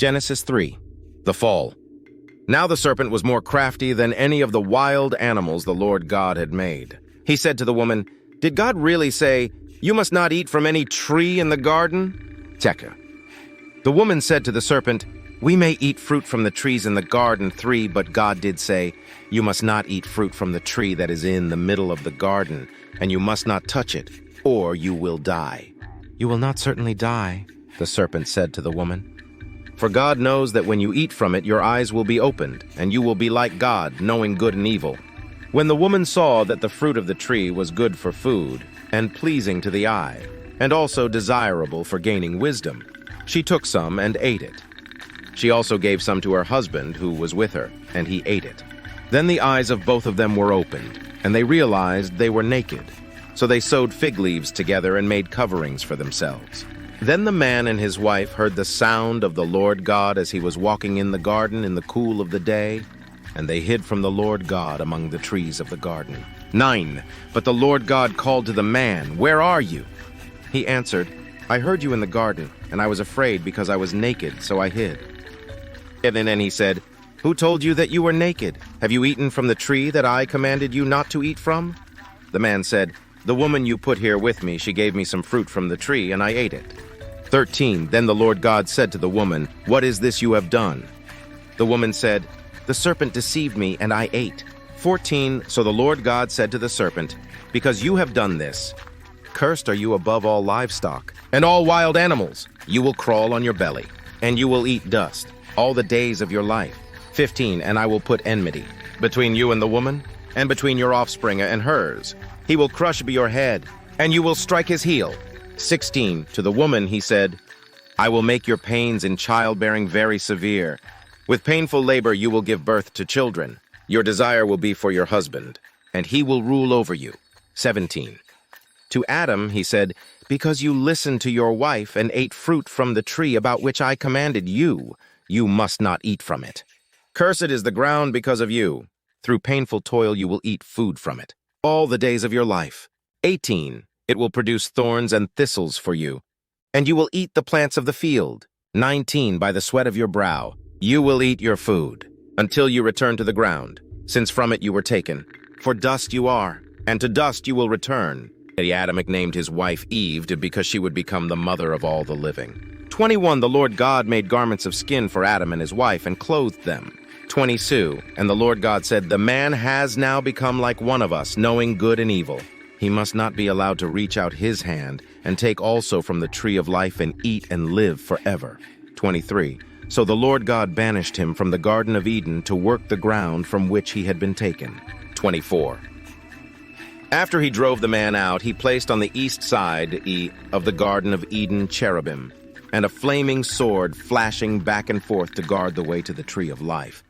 Genesis 3. The Fall. Now the serpent was more crafty than any of the wild animals the Lord God had made. He said to the woman, "Did God really say, 'You must not eat from any tree in the garden'?" Tekka. The woman said to the serpent, "We may eat fruit from the trees in the garden, 3, but God did say, 'You must not eat fruit from the tree that is in the middle of the garden, and you must not touch it, or you will die.'" "You will not certainly die," the serpent said to the woman. "For God knows that when you eat from it, your eyes will be opened, and you will be like God, knowing good and evil." When the woman saw that the fruit of the tree was good for food, and pleasing to the eye, and also desirable for gaining wisdom, she took some and ate it. She also gave some to her husband who was with her, and he ate it. Then the eyes of both of them were opened, and they realized they were naked. So they sewed fig leaves together and made coverings for themselves. Then the man and his wife heard the sound of the Lord God as he was walking in the garden in the cool of the day, and they hid from the Lord God among the trees of the garden. 9. But the Lord God called to the man, "Where are you?" He answered, "I heard you in the garden, and I was afraid because I was naked, so I hid." And then he said, "Who told you that you were naked? Have you eaten from the tree that I commanded you not to eat from?" The man said, "The woman you put here with me, she gave me some fruit from the tree, and I ate it." 13. Then the Lord God said to the woman, "What is this you have done?" The woman said, "The serpent deceived me, and I ate." 14. So the Lord God said to the serpent, "Because you have done this, cursed are you above all livestock and all wild animals. You will crawl on your belly, and you will eat dust all the days of your life." 15. And I will put enmity between you and the woman, and between your offspring and hers. He will crush your head, and you will strike his heel. 16. To the woman he said, "I will make your pains in childbearing very severe. With painful labor you will give birth to children. Your desire will be for your husband, and he will rule over you." 17. To Adam he said, "Because you listened to your wife and ate fruit from the tree about which I commanded you, you must not eat from it. Cursed is the ground because of you. Through painful toil you will eat food from it all the days of your life." 18. It will produce thorns and thistles for you, and you will eat the plants of the field. 19. By the sweat of your brow you will eat your food, until you return to the ground, since from it you were taken. For dust you are, and to dust you will return. Adam named his wife Eve because she would become the mother of all the living. 21. The Lord God made garments of skin for Adam and his wife and clothed them. 22. And the Lord God said, "The man has now become like one of us, knowing good and evil. He must not be allowed to reach out his hand and take also from the tree of life and eat and live forever." 23. So the Lord God banished him from the Garden of Eden to work the ground from which he had been taken. 24. After he drove the man out, he placed on the east side of the Garden of Eden cherubim, and a flaming sword flashing back and forth to guard the way to the tree of life.